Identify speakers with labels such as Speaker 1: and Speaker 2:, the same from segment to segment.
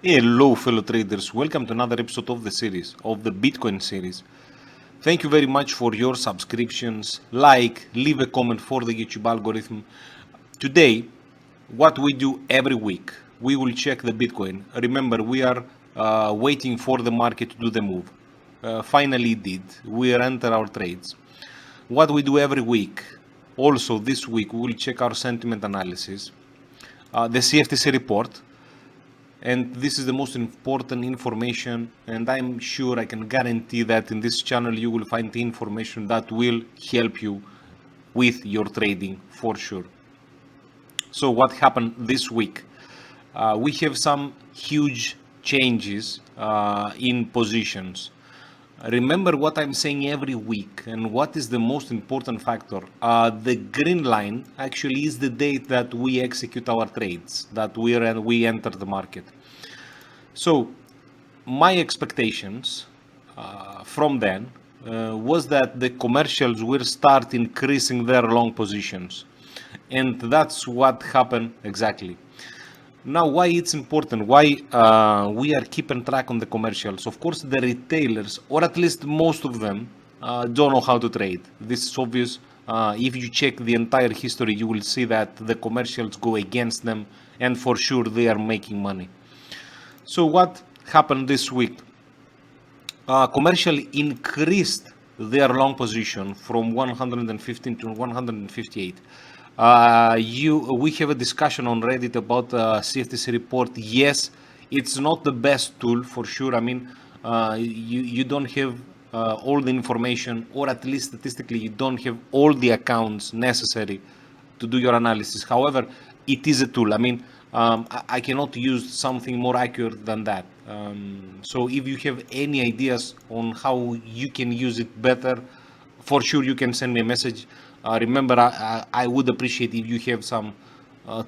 Speaker 1: Hello fellow traders, welcome to another episode of the series, of the Bitcoin series. Thank you very much for your subscriptions, leave a comment for the YouTube algorithm. Today, what we do every week, we will check the Bitcoin. Remember, we are waiting for the market to do the move. Finally it did, we enter our trades. What we do every week, also this week, we will check our sentiment analysis, the CFTC report, and this is the most important information, and I'm sure I can guarantee that in this channel you will find the information that will help you with your trading for sure. So what happened this week? We have some huge changes in positions. Remember what I'm saying every week, and what is the most important factor. The green line actually is the date that we execute our trades, that we enter the market. So my expectations from then was that the commercials will start increasing their long positions, and that's what happened exactly. Now, why it's important, why we are keeping track on the commercials. Of course, the retailers, or at least most of them, don't know how to trade. This is obvious. If you check the entire history, you will see that the commercials go against them, and for sure they are making money. So what happened this week? Commercial increased their long position from 115 to 158. We have a discussion on Reddit about CFTC report. Yes, it's not the best tool for sure. I mean, you don't have all the information, or at least statistically, you don't have all the accounts necessary to do your analysis. However, it is a tool. I mean, I cannot use something more accurate than that. So if you have any ideas on how you can use it better, for sure you can send me a message. Remember, I would appreciate if you have some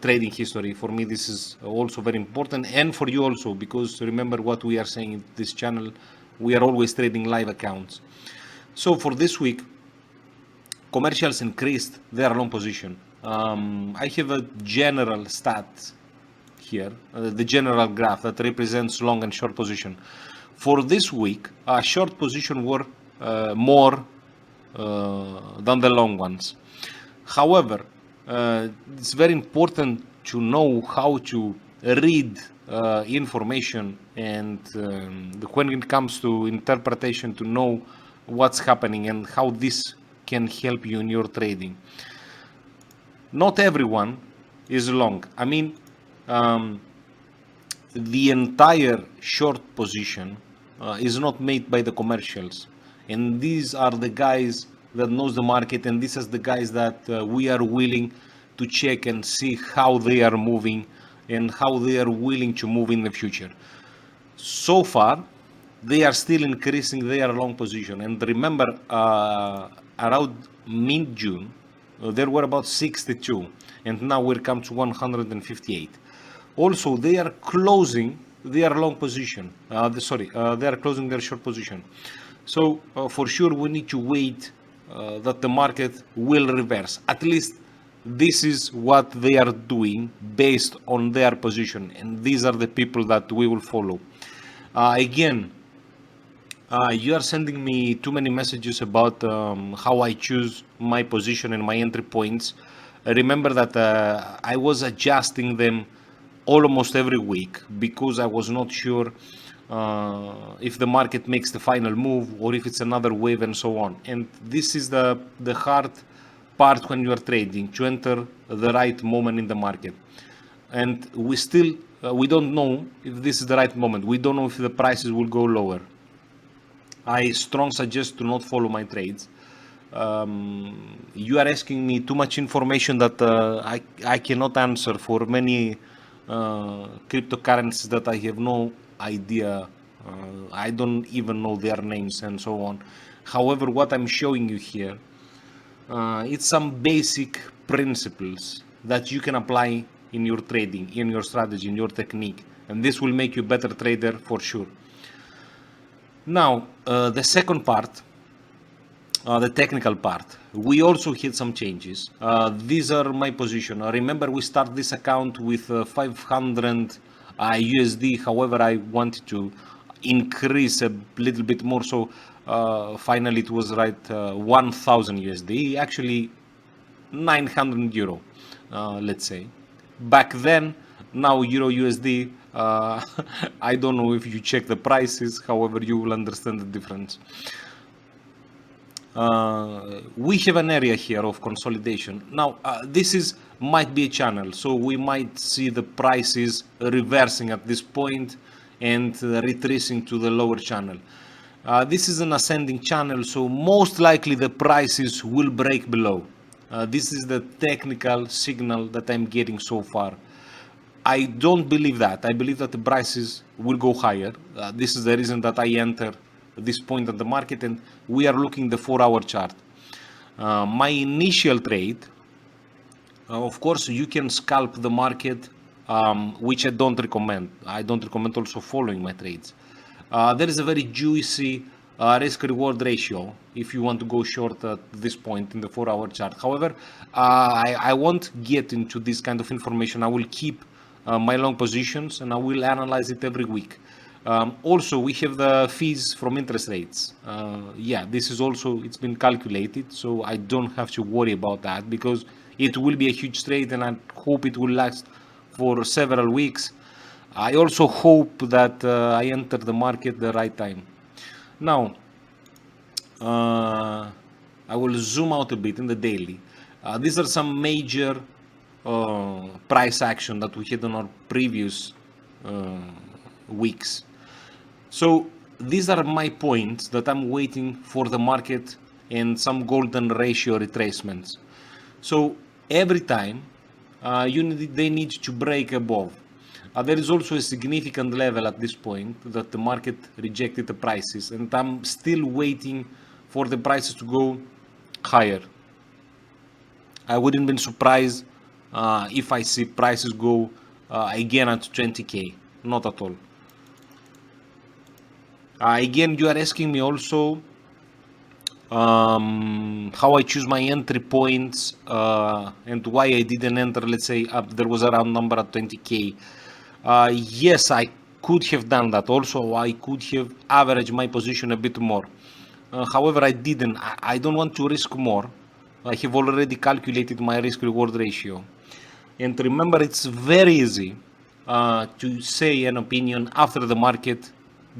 Speaker 1: trading history. For me, this is also very important, and for you also, because remember what we are saying in this channel, we are always trading live accounts. So for this week, commercials increased their long position. I have a general stat here, the general graph that represents long and short position. For this week, short position were more than the long ones. However, it's very important to know how to read information, and when it comes to interpretation, to know what's happening and how this can help you in your trading. Not everyone is long. I mean, the entire short position is not made by the commercials, and these are the guys that knows the market, and these are the guys that we are willing to check and see how they are moving and how they are willing to move in the future. So far, they are still increasing their long position, and remember, around mid-June there were about 62, and now we're come to 158. Also, they are closing their long position. They are closing their short position. So for sure, we need to wait that the market will reverse. At least this is what they are doing based on their position, and these are the people that we will follow. Again, you are sending me too many messages about how I choose my position and my entry points. Remember that I was adjusting them almost every week because I was not sure if the market makes the final move or if it's another wave and so on. And this is the hard part when you are trading, to enter the right moment in the market. And we don't know if this is the right moment. We don't know if the prices will go lower. I strongly suggest to not follow my trades. You are asking me too much information that I cannot answer for many cryptocurrencies that I have no idea. I don't even know their names and so on. However, what I'm showing you here, it's some basic principles that you can apply in your trading, in your strategy, in your technique, and this will make you a better trader for sure. Now, the second part, the technical part, we also hit some changes. These are my position. Remember, we start this account with 500 USD. However, I wanted to increase a little bit more, so finally it was right 1000 USD, actually 900 euro, let's say. Back then, now euro USD, I don't know if you check the prices, however you will understand the difference. We have an area here of consolidation. Now, this might be a channel, so we might see the prices reversing at this point and retracing to the lower channel. This is an ascending channel, so most likely the prices will break below. This is the technical signal that I'm getting so far. I don't believe that. I believe that the prices will go higher. This is the reason that I enter this point of the market, and we are looking the 4-hour chart. My initial trade, of course, you can scalp the market, which I don't recommend. I don't recommend also following my trades. There is a very juicy risk-reward ratio if you want to go short at this point in the 4-hour chart. However, I won't get into this kind of information. I will keep my long positions and I will analyze it every week. Also, we have the fees from interest rates. Yeah, this is also, it's been calculated, so I don't have to worry about that because it will be a huge trade and I hope it will last for several weeks. I also hope that I enter the market the right time. Now, I will zoom out a bit in the daily. These are some major price action that we had on our previous weeks. So these are my points that I'm waiting for the market and some golden ratio retracements. So every time they need to break above. There is also a significant level at this point that the market rejected the prices, and I'm still waiting for the prices to go higher. I wouldn't be surprised if I see prices go again at 20k, not at all. Again, you are asking me also how I choose my entry points and why I didn't enter, let's say, there was a round number at 20k. Yes, I could have done that. Also, I could have averaged my position a bit more. However, I didn't. I don't want to risk more. I have already calculated my risk-reward ratio. And remember, it's very easy to say an opinion after the market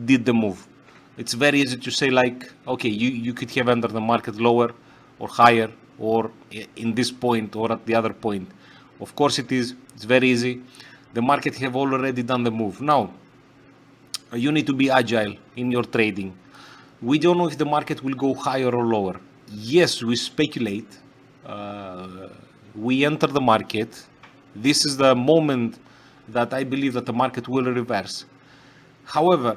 Speaker 1: did the move. It's very easy to say like, okay, you could have entered the market lower or higher or in this point or at the other point. Of course it is. It's very easy. The market have already done the move. Now, you need to be agile in your trading. We don't know if the market will go higher or lower. Yes, we speculate. We enter the market. This is the moment that I believe that the market will reverse. However,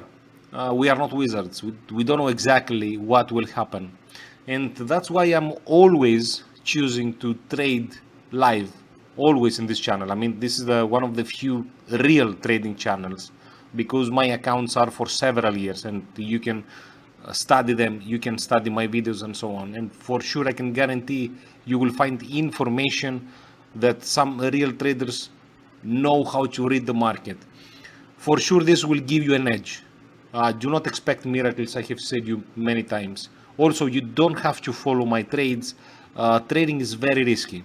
Speaker 1: we are not wizards. We don't know exactly what will happen. And that's why I'm always choosing to trade live, always in this channel. I mean, this is one of the few real trading channels because my accounts are for several years and you can study them, you can study my videos and so on. And for sure, I can guarantee you will find information that some real traders know how to read the market. For sure, this will give you an edge. Do not expect miracles, I have said you many times. Also, you don't have to follow my trades. Trading is very risky.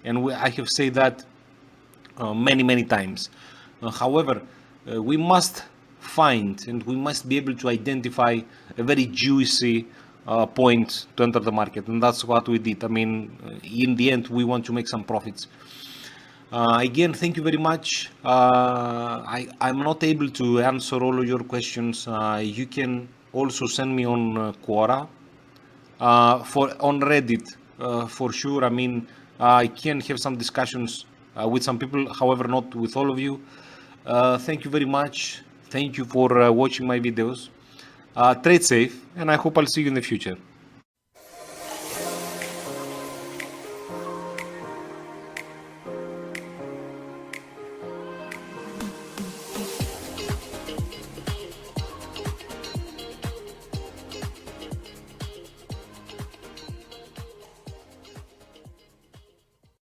Speaker 1: And I have said that many times. However, we must find and we must be able to identify a very juicy point to enter the market. And that's what we did. I mean, in the end, we want to make some profits. Again, thank you very much. I'm not able to answer all of your questions. You can also send me on Quora, on Reddit, for sure. I mean, I can have some discussions with some people, however, not with all of you. Thank you very much. Thank you for watching my videos. Trade safe, and I hope I'll see you in the future.